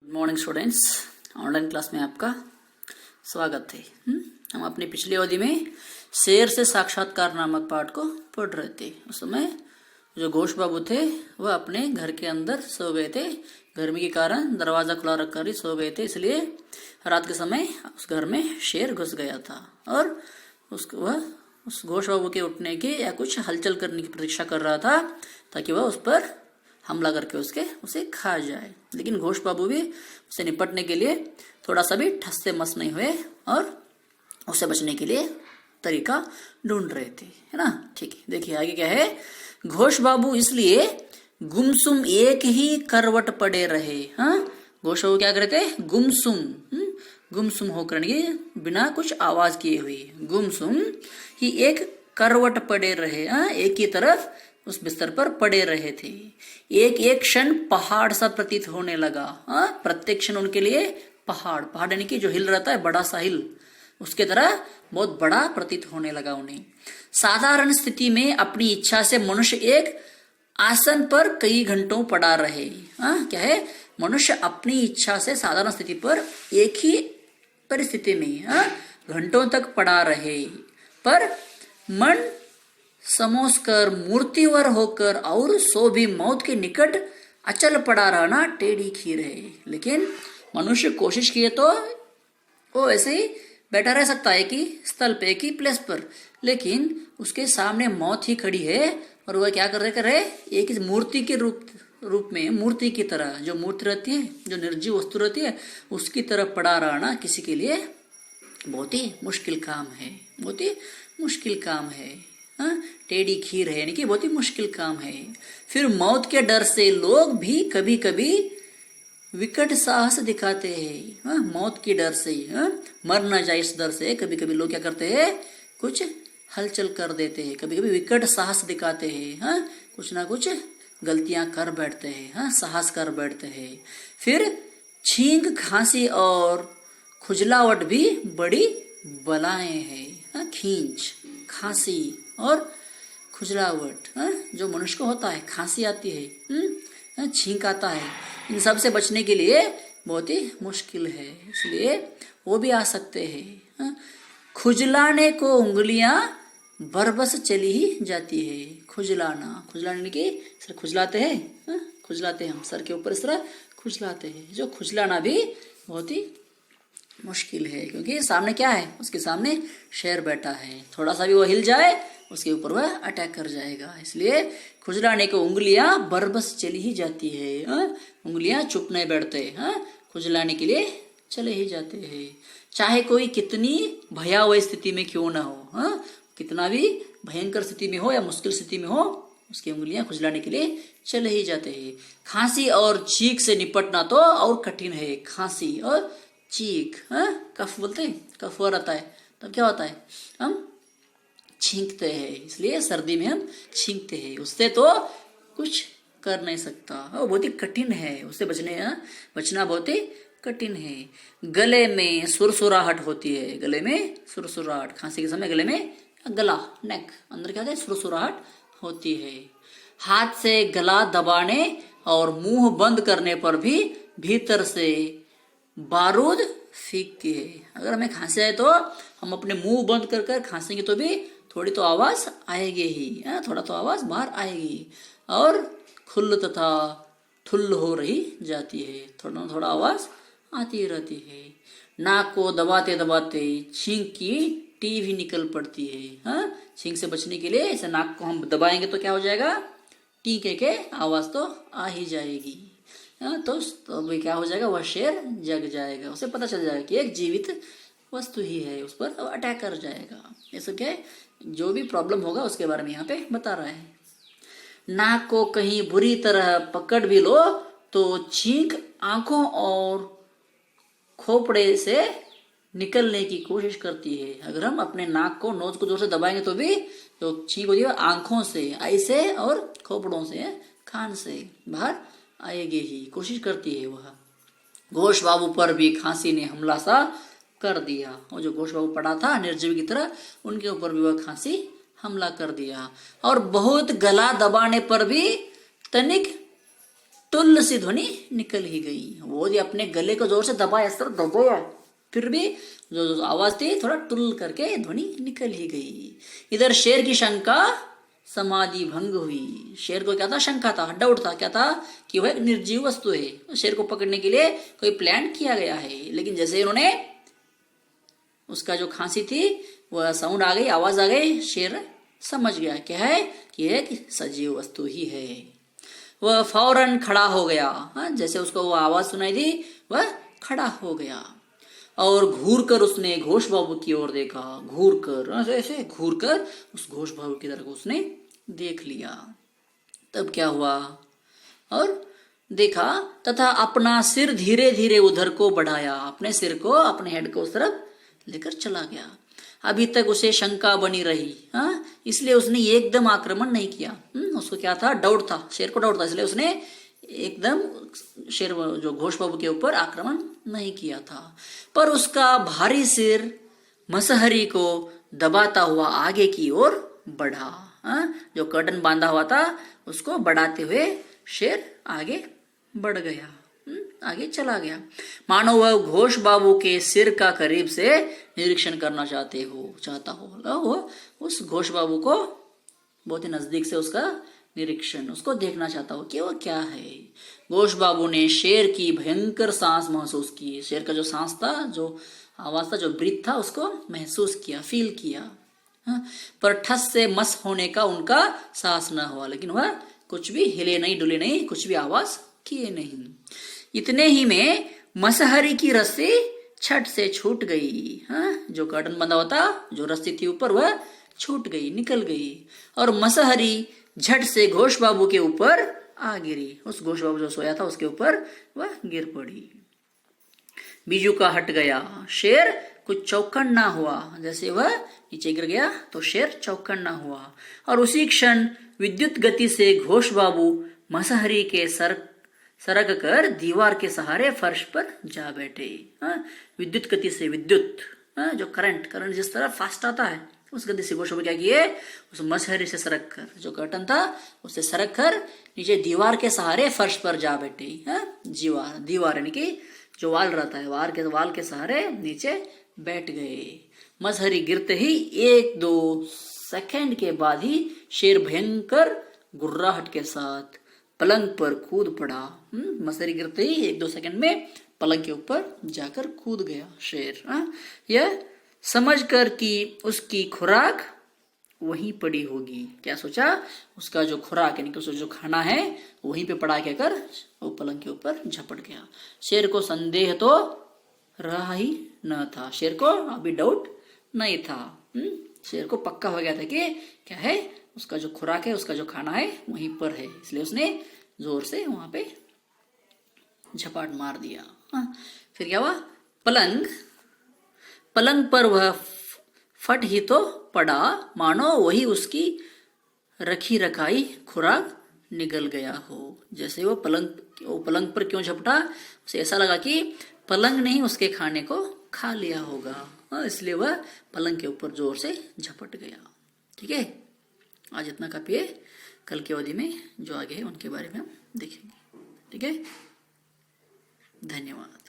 Good morning students, online class में आपका स्वागत है। हम अपनी पिछली अवधि में शेर से साक्षात्कार नामक पाठ को पढ़ रहे थे। उस समय जो घोष बाबू थे वह अपने घर के अंदर सो गए थे। गर्मी के कारण दरवाजा खुला रखकर ही सो गए थे, इसलिए रात के समय उस घर में शेर घुस गया था और वह उस घोष बाबू के उठने की या कुछ हलचल करने की प्रतीक्षा कर रहा था ताकि वह उस पर हमला करके उसे खा जाए। लेकिन घोष बाबू भी उसे निपटने के लिए थोड़ा सा भी ठस से मस नहीं हुए और उसे बचने के लिए तरीका ढूंढ रहे थे, है ना। ठीक है, देखिए आगे क्या है। घोष बाबू इसलिए गुमसुम एक ही करवट पड़े रहे। हाँ, घोष बाबू क्या कर रहे थे? गुमसुम होकर बिना कुछ आवाज किए हुए गुमसुम ही एक करवट पड़े रहे। एक ही तरफ उस बिस्तर पर पड़े रहे थे। एक एक क्षण पहाड़ सा प्रतीत होने लगा। प्रत्येक क्षण उनके लिए पहाड़ यानी कि जो हिल रहता है, बड़ा सा हिल, उसके तरह बहुत बड़ा प्रतीत होने लगा उन्हें। साधारण स्थिति में अपनी इच्छा से मनुष्य एक आसन पर कई घंटों पड़ा रहे। क्या है? मनुष्य अपनी इच्छा से साधारण स्थिति पर एक ही परिस्थिति में घंटों तक पड़ा रहे, पर मन समोस कर मूर्तिवर होकर और सो भी मौत के निकट अचल पड़ा रहना टेढ़ी खीर है। लेकिन मनुष्य कोशिश किए तो वो ऐसे ही बैठा रह सकता है कि स्थल पे, एक ही प्लेस पर, लेकिन उसके सामने मौत ही खड़ी है और वह क्या कर रहे एक ही मूर्ति के रूप में, मूर्ति की तरह, जो मूर्ति रहती है, जो निर्जीव वस्तु रहती है, उसकी तरफ पड़ा रहना किसी के लिए बहुत ही मुश्किल काम है। बहुत ही मुश्किल काम है। टेढ़ी खीर है यानी कि बहुत ही मुश्किल काम है। फिर मौत के डर से लोग भी कभी कभी विकट साहस दिखाते हैं। मौत के डर से, मर न जाए इस डर से कभी कभी लोग क्या करते हैं? कुछ हलचल कर देते हैं, कभी कभी विकट साहस दिखाते हैं। कुछ ना कुछ गलतियां कर बैठते हैं, साहस कर बैठते हैं। फिर छींक, खांसी और खुजलावट भी बड़ी बलाएं हैं। खींच, खांसी और खुजलावट जो मनुष्य को होता है, खांसी आती है, छींक आता है, इन सब से बचने के लिए बहुत ही मुश्किल है, इसलिए वो भी आ सकते हैं। खुजलाने को उंगलियां बरबस चली ही जाती है। खुजलाने की सर खुजलाते हैं, खुजलाते हैं हम सर के ऊपर इस तरह खुजलाते हैं। जो खुजलाना भी बहुत ही मुश्किल है, क्योंकि सामने क्या है? उसके सामने शेर बैठा है, थोड़ा सा भी वो हिल जाए उसके ऊपर वह अटैक कर जाएगा। इसलिए खुजलाने को उंगलियां बरबस चली ही जाती है। उंगलियां चुप नहीं बैठते, खुजलाने के लिए चले ही जाते हैं। चाहे कोई कितनी भयावह स्थिति में क्यों ना हो, कितना भी भयंकर स्थिति में हो या मुश्किल स्थिति में हो, उसकी उंगलियां खुजलाने के लिए चले ही जाते हैं। खांसी और चीख से निपटना तो और कठिन है। खांसी और चीख, कफ बोलते हैं, कफ हो रहता है तब क्या होता है? हम छींकते हैं, इसलिए सर्दी में हम छींकते हैं। उससे तो कुछ कर नहीं सकता, वो बहुत ही कठिन है, उससे बचना बहुत ही कठिन है। गले में सुरसुराहट होती है, गले में सुरसुराहट, खांसी के समय गले में, गला, नेक, अंदर क्या होता है? सुरसुराहट होती है। हाथ से गला दबाने और मुंह बंद करने पर भी भीतर से बारूद फीकती है। अगर हमें खांसी आए तो हम अपने मुंह बंद कर खांसेंगे तो भी थोड़ी तो आवाज आएगी ही, थोड़ा तो आवाज बाहर आएगी, और खुल्ल तथा ठुल्ल हो रही जाती है, थोड़ा आवाज आती रहती है। नाक को दबाते दबाते छींक की टी भी निकल पड़ती है। छींक से बचने के लिए ऐसे नाक को हम दबाएंगे तो क्या हो जाएगा? टी के आवाज तो आ ही जाएगी। तो क्या हो जाएगा? वह शेर जग जाएगा, उसे पता चल जाएगा कि एक जीवित वस्तु ही है, उस पर अटैक कर जाएगा। ऐसा क्या है? जो भी प्रॉब्लम होगा उसके बारे में यहाँ पे बता रहा है। नाक को कहीं बुरी तरह पकड़ भी लो तो छींक आंखों और खोपड़े से निकलने की कोशिश करती है। अगर हम अपने नाक को, नोज को जोर से दबाएंगे तो भी जो छींक होती है आंखों से, आई से और खोपड़ों से, कान से बाहर आएगी ही, कोशिश करती है वह। घोष बाबू पर भी खांसी ने हमला सा कर दिया। और जो घोष बाबू पड़ा था निर्जीव की तरह, उनके ऊपर भी वह खांसी हमला कर दिया। और बहुत गला दबाने पर भी तनिक टुल्ल सी ध्वनि निकल ही गई। वो जी अपने गले को जोर से दबाया, इस तरह दबाया, फिर भी जो आवाज थी थोड़ा टुल करके ध्वनि निकल ही गई। इधर शेर की शंका समाधि भंग हुई। शेर को क्या था? शंका था, डाउट था। क्या था? कि वह एक निर्जीव वस्तु है, शेर को पकड़ने के लिए कोई प्लान किया गया है। लेकिन जैसे इन्होंने उसका जो खांसी थी वह साउंड आ गई, आवाज आ गई, शेर समझ गया क्या है कि एक सजीव वस्तु ही है। वह फौरन खड़ा हो गया। जैसे उसको वो आवाज सुनाई दी वह खड़ा हो गया और घूर कर उसने घोष बाबू की ओर देखा। घूर कर, ऐसे घूर कर उस घोष बाबू की तरफ उसने देख लिया। तब क्या हुआ? और देखा तथा अपना सिर धीरे धीरे उधर को बढ़ाया। अपने सिर को, अपने हेड को उस तरफ लेकर चला गया। अभी तक उसे शंका बनी रही, इसलिए उसने एकदम आक्रमण नहीं किया। उसको क्या था? डाउट था, शेर को डाउट था, इसलिए उसने एकदम शेर जो घोष बाबू के ऊपर आक्रमण नहीं किया था। पर उसका भारी सिर मसहरी को दबाता हुआ आगे की ओर बढ़ा। जो कर्टन बांधा हुआ था उसको बढ़ाते हुए शेर आगे बढ़ गया, आगे चला गया। मानो वह घोष बाबू के सिर का करीब से निरीक्षण करना चाहता हो। वो उस घोष बाबू को बहुत ही नजदीक से उसका निरीक्षण, उसको देखना चाहता हो कि वो क्या है। घोष बाबू ने शेर की भयंकर सांस महसूस की। शेर का जो सांस था, जो आवाज था, जो ब्रीथ था, उसको महसूस किया, फील किया। पर ठस से मस होने का उनका साहस न हुआ। लेकिन वह कुछ भी हिले नहीं, डुले नहीं, कुछ भी आवाज किए नहीं। इतने ही में मसहरी की रस्सी छट से छूट गई। जो कर्टन बंधा हुआ था, जो रस्सी थी ऊपर, वह छूट गई, निकल गई और मसहरी झट से घोष बाबू के ऊपर आ गिरी। उस घोष बाबू जो सोया था उसके ऊपर वह गिर पड़ी। बीजू का हट गया। शेर कुछ चौकन ना हुआ। जैसे वह नीचे गिर गया तो शेर चौकन ना हुआ और उसी क्षण विद्युत गति से घोष बाबू मसहरी के सरक कर दीवार के सहारे फर्श पर जा बैठे। विद्युत गति से, विद्युत जो करंट जिस तरह फास्ट आता है उस गति से घोष बाबू क्या किए? उस मसहरी से सरक कर, जो कर्टन था उससे सरक कर नीचे दीवार के सहारे फर्श पर जा बैठे। दीवार यानी कि जो वाल रहता है, वाल के सहारे नीचे बैठ गए। मसहरी गिरते ही 1-2 सेकंड के बाद ही शेर भयंकर गुर्राहट के साथ पलंग पर कूद पड़ा। मसहरी गिरते ही 1-2 सेकंड में पलंग के ऊपर जाकर कूद गया शेर। यह समझकर कि उसकी खुराक वहीं पड़ी होगी। क्या सोचा? उसका जो खुराक यानी कि उसका जो खाना है वहीं पे पड़ा के कर वो पलंग के ऊपर झपट गया। शेर को संदेह तो रहा ही न था। शेर को अभी डाउट नहीं था। शेर को पक्का हो गया था कि क्या है, उसका जो खुराक है, उसका जो खाना है वहीं पर है। इसलिए उसने जोर से वहां पे झपाट मार दिया। फिर क्या हुआ? पलंग पर वह फट ही तो पड़ा, मानो वही उसकी रखी रखाई खुराक निगल गया हो। जैसे वो पलंग पर क्यों झपटा? उसे ऐसा लगा कि पलंग ने ही उसके खाने को खा लिया होगा, इसलिए वह पलंग के ऊपर जोर से झपट गया। ठीक है, आज इतना काफी है। कल की अवधि में जो आगे है उनके बारे में हम देखेंगे। ठीक है, धन्यवाद।